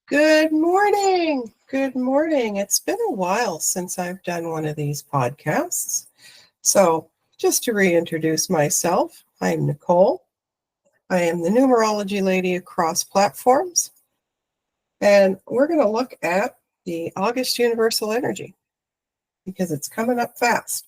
Good morning. Good morning. It's been a while since I've done one of these podcasts. So, just to reintroduce myself, I'm Nicole. I am the numerology lady across platforms, and we're going to look at the August universal energy because it's coming up fast.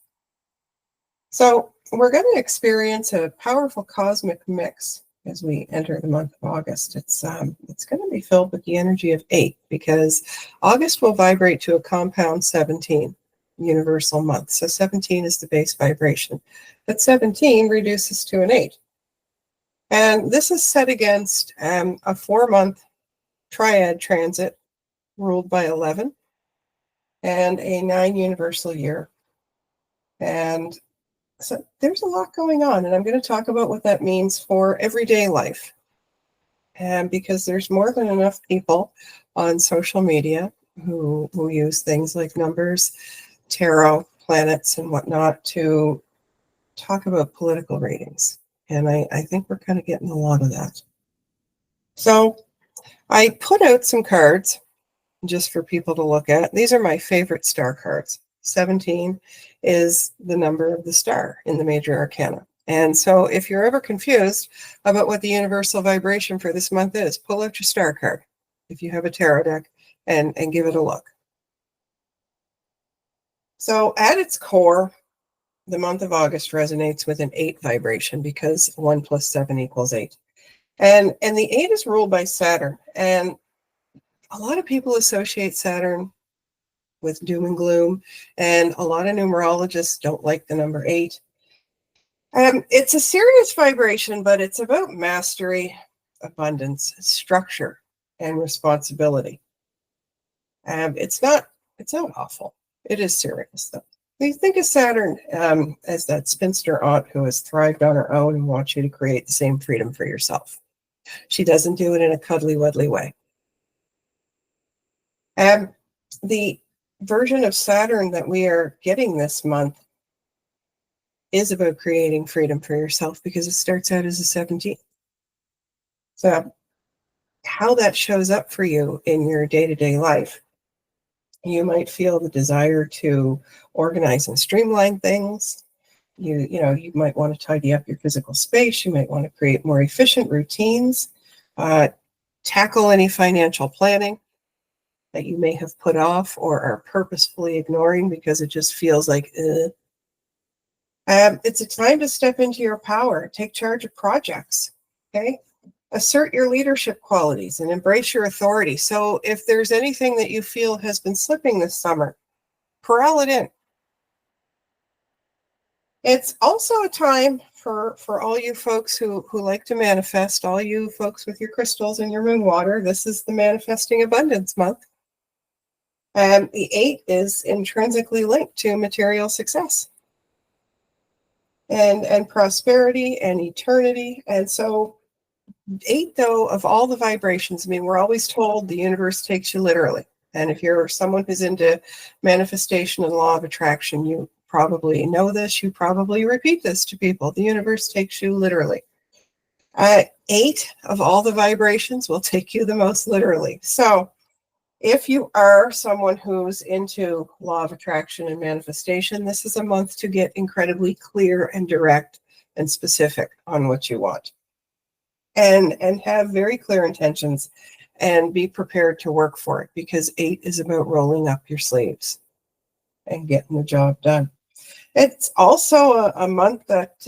So, we're going to experience a powerful cosmic mix as we enter the month of August. It's going to be filled with the energy of 8 because August will vibrate to a compound 17 universal month. So 17 is the base vibration, but 17 reduces to an 8. And this is set against a 4-month triad transit ruled by 11 and a 9 universal year. And so there's a lot going on, and I'm going to talk about what that means for everyday life. And because there's more than enough people on social media who use things like numbers, tarot, planets, and whatnot to talk about political readings. And I think we're kind of getting a lot of that. So I put out some cards just for people to look at. These are my favorite star cards. 17 is the number of the star in the major arcana. And so if you're ever confused about what the universal vibration for this month is, pull out your star card if you have a tarot deck and give it a look. So at its core, the month of August resonates with an 8 vibration because 1 plus 7 equals 8. And the 8 is ruled by Saturn. And a lot of people associate Saturn with doom and gloom, and a lot of numerologists don't like the number 8. It's a serious vibration, but it's about mastery, abundance, structure, and responsibility. It's not awful. It is serious, though. You think of Saturn as that spinster aunt who has thrived on her own and wants you to create the same freedom for yourself. She doesn't do it in a cuddly-wuddly way. The version of Saturn that we are getting this month is about creating freedom for yourself because it starts out as a 17. So how that shows up for you in your day-to-day life, you might feel the desire to organize and streamline things. You might want to tidy up your physical space. You might want to create more efficient routines, tackle any financial planning that you may have put off or are purposefully ignoring because it just feels like, it's a time to step into your power, take charge of projects, okay? Assert your leadership qualities and embrace your authority. So if there's anything that you feel has been slipping this summer, corral it in. It's also a time for all you folks who like to manifest, all you folks with your crystals and your moon water. This is the manifesting abundance month. And the 8 is intrinsically linked to material success and prosperity and eternity. And so 8, though, of all the vibrations, I mean, we're always told the universe takes you literally. And if you're someone who's into manifestation and law of attraction, you probably know this. You probably repeat this to people. The universe takes you literally. 8 of all the vibrations will take you the most literally. So if you are someone who's into law of attraction and manifestation, this is a month to get incredibly clear and direct and specific on what you want. And have very clear intentions and be prepared to work for it because 8 is about rolling up your sleeves and getting the job done. It's also a month that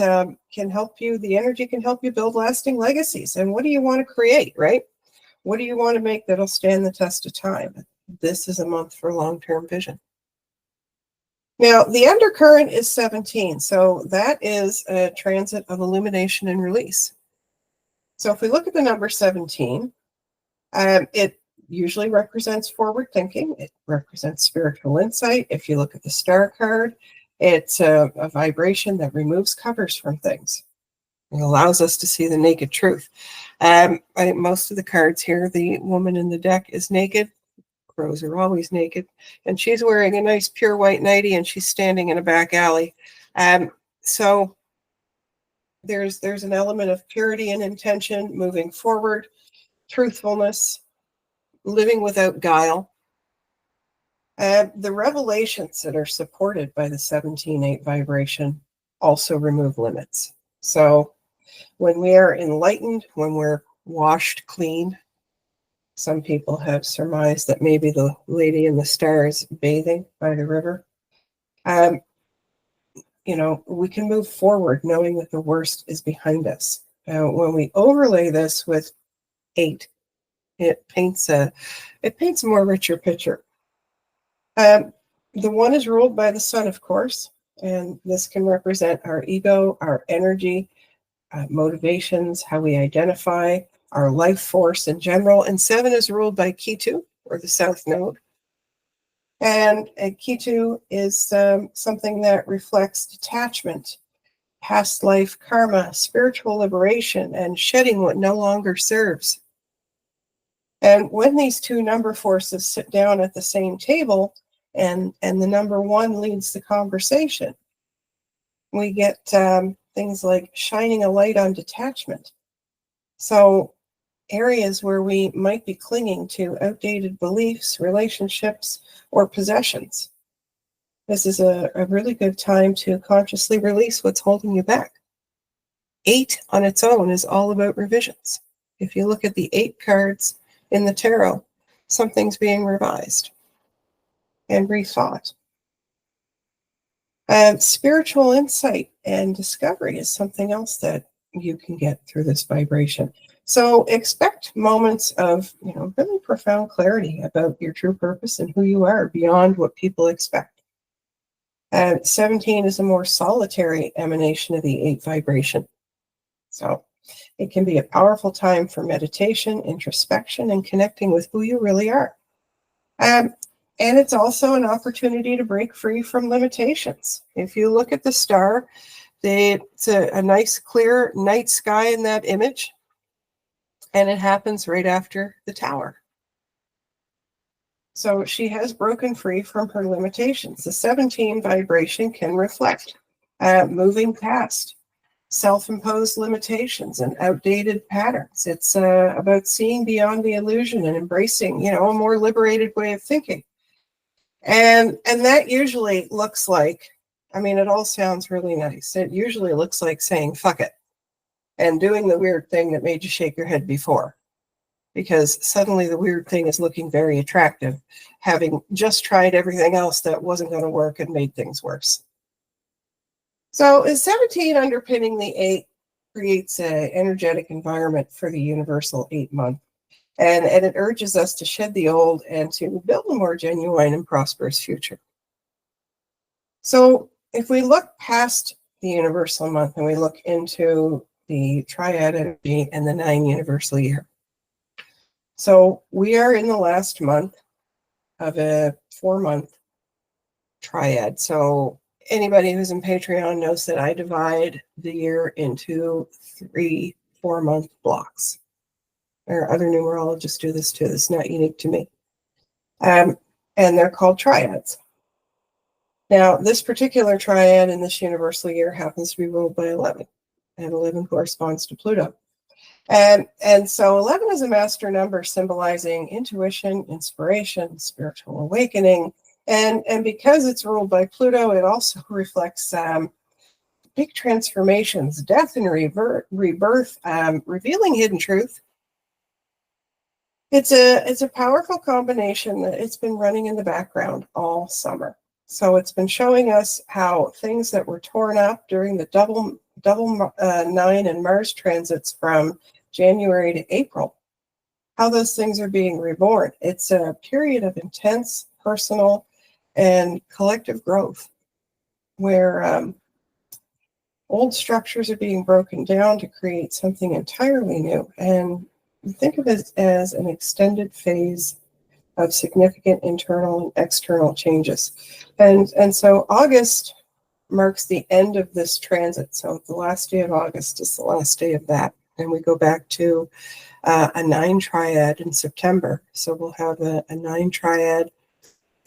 can help you, the energy can help you build lasting legacies. And what do you want to create, right? What do you want to make that'll stand the test of time? This is a month for long-term vision. Now, the undercurrent is 17. So that is a transit of illumination and release. So if we look at the number 17, it usually represents forward thinking. It represents spiritual insight. If you look at the star card, it's a vibration that removes covers from things. It allows us to see the naked truth. I think most of the cards here, the woman in the deck is naked. Crows are always naked. And she's wearing a nice pure white nightie and she's standing in a back alley. So there's an element of purity and intention moving forward, truthfulness, living without guile. The revelations that are supported by the 17-8 vibration also remove limits. So when we are enlightened, when we're washed clean, some people have surmised that maybe the lady in the stars bathing by the river. We can move forward knowing that the worst is behind us. When we overlay this with 8, it paints a more richer picture. The 1 is ruled by the sun, of course, and this can represent our ego, our energy, motivations, how we identify, our life force in general. And 7 is ruled by Ketu, or the south node. And Ketu is something that reflects detachment, past life karma, spiritual liberation, and shedding what no longer serves. And when these 2 number forces sit down at the same table, and the number 1 leads the conversation, we get things like shining a light on detachment. So areas where we might be clinging to outdated beliefs, relationships, or possessions. This is a really good time to consciously release what's holding you back. 8 on its own is all about revisions. If you look at the 8 cards in the tarot, something's being revised and rethought. Spiritual insight and discovery is something else that you can get through this vibration. So expect moments of, really profound clarity about your true purpose and who you are beyond what people expect. 17 is a more solitary emanation of the 8 vibration. So it can be a powerful time for meditation, introspection, and connecting with who you really are. And it's also an opportunity to break free from limitations. If you look at the star, it's a nice clear night sky in that image, and it happens right after the tower. So she has broken free from her limitations. The 17 vibration can reflect moving past self-imposed limitations and outdated patterns. It's about seeing beyond the illusion and embracing, a more liberated way of thinking. And that usually looks like, it all sounds really nice. It usually looks like saying, fuck it, and doing the weird thing that made you shake your head before. Because suddenly the weird thing is looking very attractive, having just tried everything else that wasn't going to work and made things worse. So is 17 underpinning the 8 creates an energetic environment for the universal 8 month. And it urges us to shed the old and to build a more genuine and prosperous future. So if we look past the universal month and we look into the triad energy and the 9 universal year. So we are in the last month of a 4-month triad. So anybody who's in Patreon knows that I divide the year into 3 4-month blocks. There are other numerologists do this too. It's not unique to me. And they're called triads. Now, this particular triad in this universal year happens to be ruled by 11. And 11 corresponds to Pluto. And so 11 is a master number symbolizing intuition, inspiration, spiritual awakening. And because it's ruled by Pluto, it also reflects big transformations, death and rebirth, revealing hidden truth. It's a powerful combination that it's been running in the background all summer. So it's been showing us how things that were torn up during the double 9 and Mars transits from January to April, how those things are being reborn. It's a period of intense personal and collective growth where old structures are being broken down to create something entirely new. And think of it as an extended phase of significant internal and external changes. And so August marks the end of this transit. So the last day of August is the last day of that. And we go back to a 9 triad in September. So we'll have a 9 triad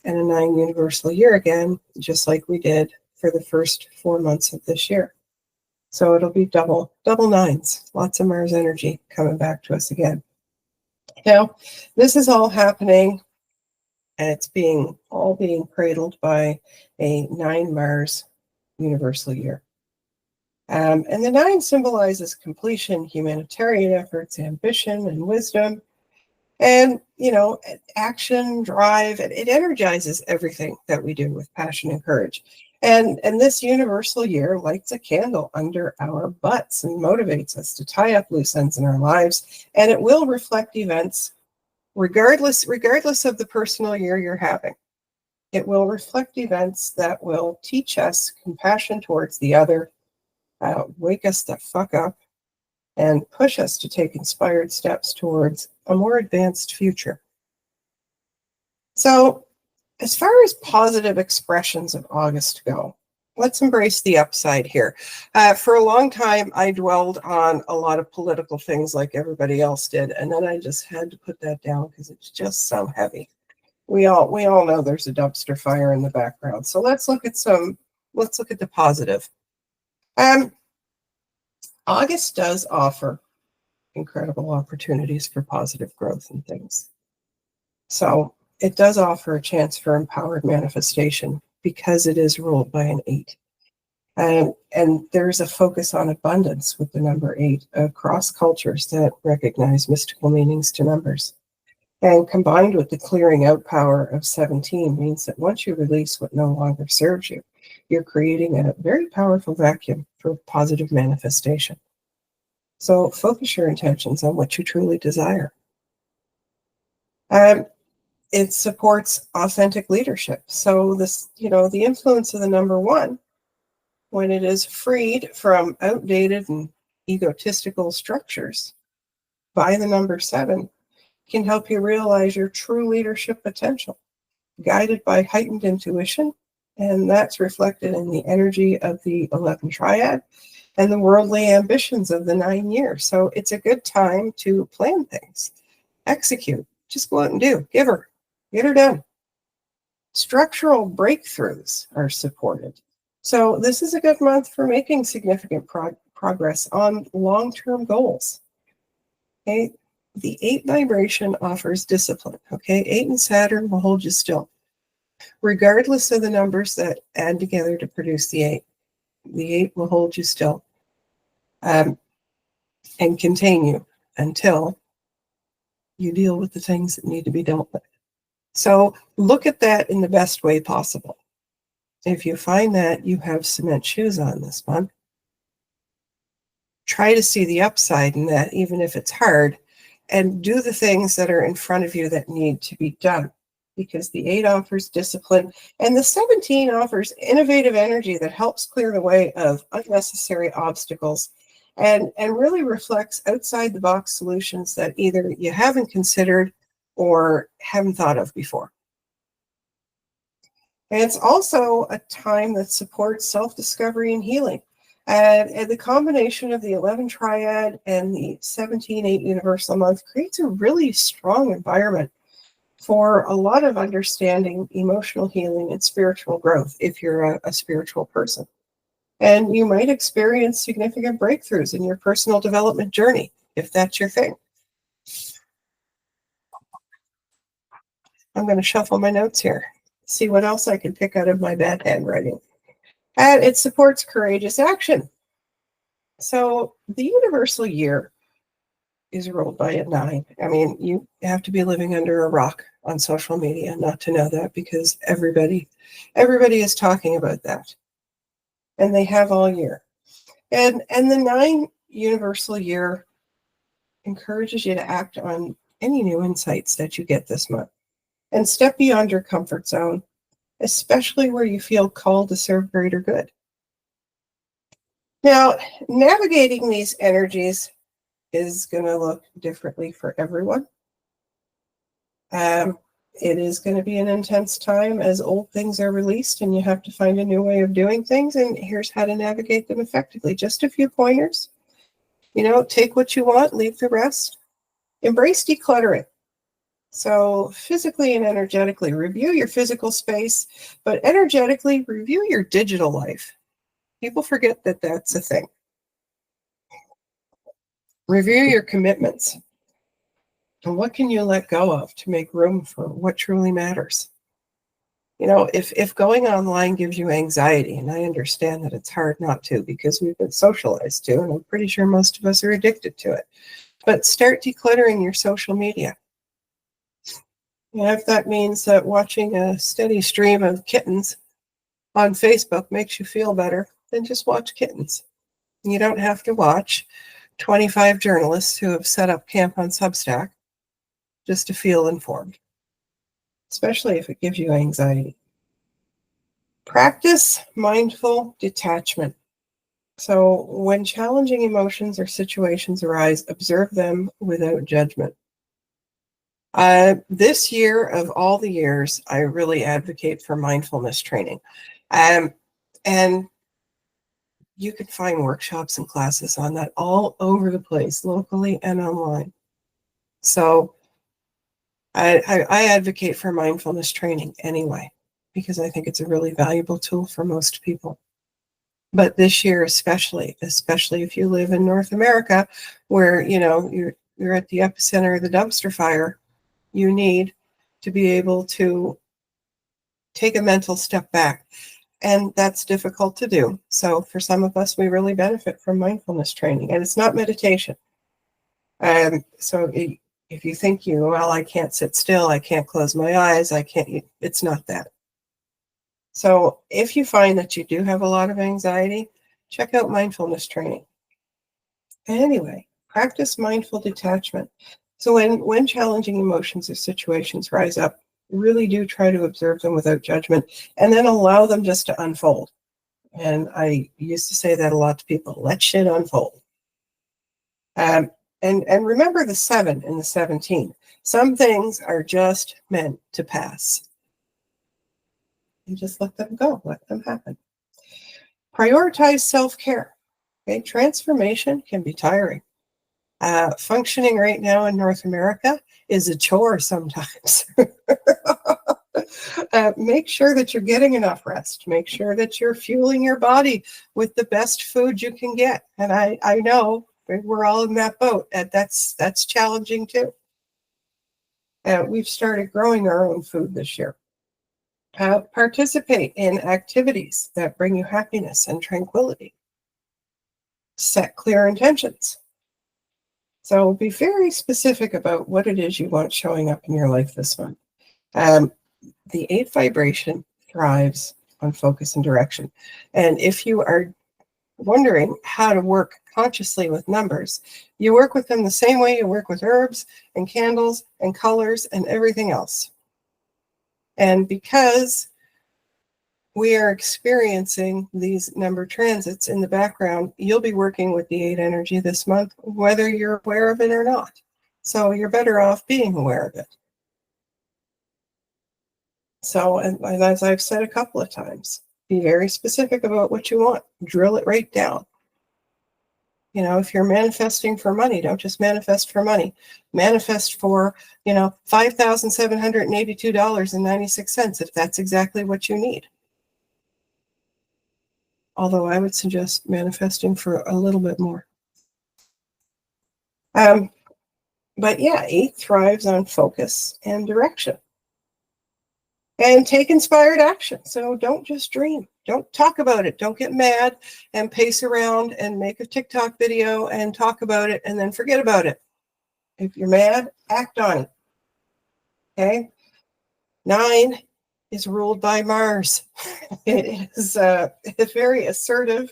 and a 9 universal year again, just like we did for the first 4 months of this year. So it'll be double 9s, lots of Mars energy coming back to us again. Now, this is all happening, and it's being cradled by a 9 Mars universal year. And the 9 symbolizes completion, humanitarian efforts, ambition, and wisdom. And, action, drive, it energizes everything that we do with passion and courage. And this universal year lights a candle under our butts and motivates us to tie up loose ends in our lives. And it will reflect events regardless of the personal year you're having. It will reflect events that will teach us compassion towards the other, wake us the fuck up, and push us to take inspired steps towards a more advanced future. So, as far as positive expressions of August go, let's embrace the upside here. For a long time, I dwelled on a lot of political things like everybody else did, and then I just had to put that down because it's just so heavy. We all know there's a dumpster fire in the background. So let's look at the positive. August does offer incredible opportunities for positive growth and things. So it does offer a chance for empowered manifestation because it is ruled by an 8. And there's a focus on abundance with the number 8 across cultures that recognize mystical meanings to numbers. And combined with the clearing out power of 17 means that once you release what no longer serves you, you're creating a very powerful vacuum for positive manifestation. So focus your intentions on what you truly desire. It supports authentic leadership. So the influence of the number 1, when it is freed from outdated and egotistical structures by the number 7, can help you realize your true leadership potential, guided by heightened intuition, and that's reflected in the energy of the 11 triad and the worldly ambitions of the 9 years. So it's a good time to plan things, execute, just go out and do, get her done. Structural breakthroughs are supported. So this is a good month for making significant progress on long-term goals. Okay? The 8 vibration offers discipline. Okay, 8 and Saturn will hold you still, regardless of the numbers that add together to produce the 8. The 8 will hold you still and contain you until you deal with the things that need to be dealt with. So look at that in the best way possible. If you find that you have cement shoes on this month, try to see the upside in that, even if it's hard, and do the things that are in front of you that need to be done, because the 8 offers discipline and the 17 offers innovative energy that helps clear the way of unnecessary obstacles and really reflects outside the box solutions that either you haven't considered or haven't thought of before. And it's also a time that supports self-discovery and healing. And the combination of the 11 triad and the 17-8 universal month creates a really strong environment for a lot of understanding, emotional healing, and spiritual growth if you're a spiritual person. And you might experience significant breakthroughs in your personal development journey if that's your thing. I'm going to shuffle my notes here, see what else I can pick out of my bad handwriting. And it supports courageous action. So the universal year is ruled by a 9. I mean, you have to be living under a rock on social media not to know that, because everybody is talking about that. And they have all year. And the 9 universal year encourages you to act on any new insights that you get this month and step beyond your comfort zone, especially where you feel called to serve greater good. Now, navigating these energies is going to look differently for everyone. It is going to be an intense time as old things are released and you have to find a new way of doing things. And here's how to navigate them effectively. Just a few pointers. Take what you want, leave the rest. Embrace decluttering. So physically and energetically, review your physical space, but energetically, review your digital life. People forget that that's a thing. Review your commitments. And what can you let go of to make room for what truly matters? You know, if going online gives you anxiety, and I understand that it's hard not to because we've been socialized to, and I'm pretty sure most of us are addicted to it, but start decluttering your social media. If that means that watching a steady stream of kittens on Facebook makes you feel better, then just watch kittens. You don't have to watch 25 journalists who have set up camp on Substack just to feel informed, especially if it gives you anxiety. Practice mindful detachment. So when challenging emotions or situations arise, observe them without judgment. This year, of all the years, I really advocate for mindfulness training. And you can find workshops and classes on that all over the place, locally and online. So I advocate for mindfulness training anyway, because I think it's a really valuable tool for most people. But this year especially if you live in North America, where you're at the epicenter of the dumpster fire, you need to be able to take a mental step back. And that's difficult to do. So for some of us, we really benefit from mindfulness training. And it's not meditation. So if you think I can't sit still, I can't close my eyes, it's not that. So if you find that you do have a lot of anxiety, check out mindfulness training. Anyway, practice mindful detachment. So when challenging emotions or situations rise up, really do try to observe them without judgment and then allow them just to unfold. And I used to say that a lot to people, let shit unfold. And remember the 7 and the 17. Some things are just meant to pass. And just let them go, let them happen. Prioritize self-care. Okay, transformation can be tiring. Functioning right now in North America is a chore sometimes. Make sure that you're getting enough rest. Make sure that you're fueling your body with the best food you can get. And I know we're all in that boat. And that's challenging too. We've started growing our own food this year. Participate in activities that bring you happiness and tranquility. Set clear intentions. So be very specific about what it is you want showing up in your life this month. The 8 vibration thrives on focus and direction. And if you are wondering how to work consciously with numbers, you work with them the same way you work with herbs and candles and colors and everything else. And because we are experiencing these number transits in the background, you'll be working with the 8 energy this month, whether you're aware of it or not. So you're better off being aware of it. So, and as I've said a couple of times, be very specific about what you want. Drill it right down. If you're manifesting for money, don't just manifest for money. Manifest for, $5,782.96 if that's exactly what you need. Although I would suggest manifesting for a little bit more. But yeah, 8 thrives on focus and direction. And take inspired action. So don't just dream. Don't talk about it. Don't get mad and pace around and make a TikTok video and talk about it and then forget about it. If you're mad, act on it. Okay? 9 is ruled by Mars. It is a very assertive,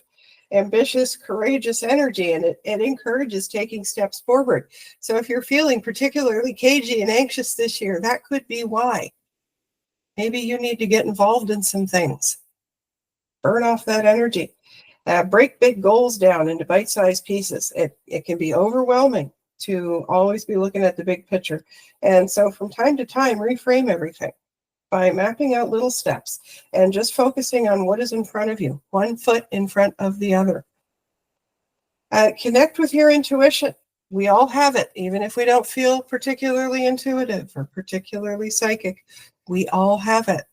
ambitious, courageous energy, and it encourages taking steps forward. So if you're feeling particularly cagey and anxious this year, that could be why. Maybe you need to get involved in some things. Burn off that energy. Break big goals down into bite-sized pieces. It can be overwhelming to always be looking at the big picture. And so from time to time, reframe everything by mapping out little steps and just focusing on what is in front of you, one foot in front of the other. Connect with your intuition. We all have it, even if we don't feel particularly intuitive or particularly psychic. We all have it.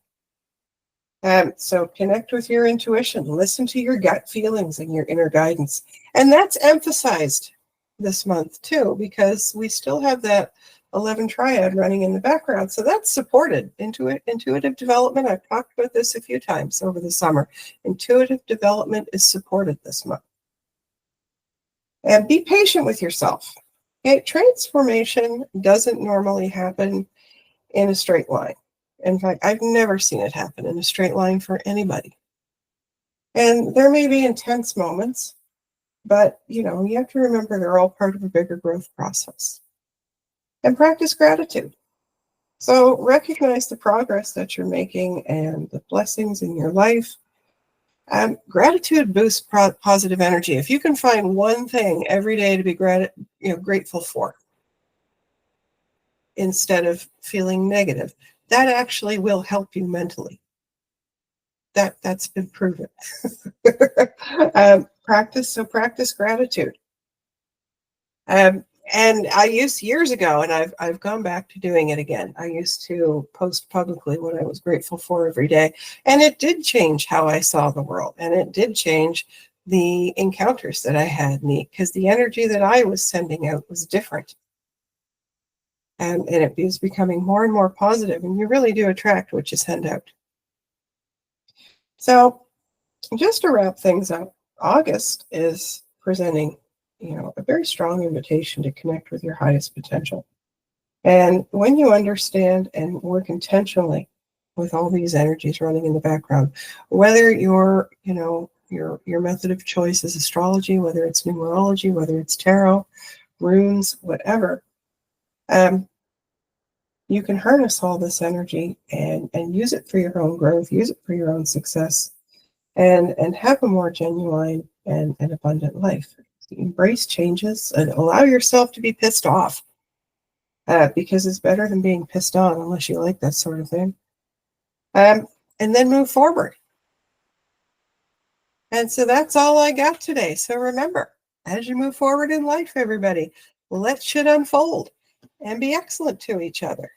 So connect with your intuition. Listen to your gut feelings and your inner guidance. And that's emphasized this month too, because we still have that 11 triad running in the background. So that's supported. Intuitive development, I've talked about this a few times over the summer. Intuitive development is supported this month. And be patient with yourself. Okay? Transformation doesn't normally happen in a straight line. In fact, I've never seen it happen in a straight line for anybody. And there may be intense moments, but you have to remember they're all part of a bigger growth process. And practice gratitude. So recognize the progress that you're making and the blessings in your life. Gratitude boosts positive energy. If you can find one thing every day to be grateful for, instead of feeling negative, that actually will help you mentally. That's been proven. Practice gratitude. And I used years ago, and I've gone back to doing it again. I used to post publicly what I was grateful for every day, and it did change how I saw the world, and it did change the encounters that I had, because the energy that I was sending out was different. And it was becoming more and more positive, and you really do attract what you send out. So just to wrap things up, August is presenting, a very strong invitation to connect with your highest potential. And when you understand and work intentionally with all these energies running in the background, whether your method of choice is astrology, whether it's numerology, whether it's tarot, runes, whatever, you can harness all this energy and use it for your own growth, use it for your own success, and have a more genuine and abundant life. Embrace changes and allow yourself to be pissed off, because it's better than being pissed on, unless you like that sort of thing. And then move forward. And so that's all I got today. So remember, as you move forward in life, everybody, let shit unfold and be excellent to each other.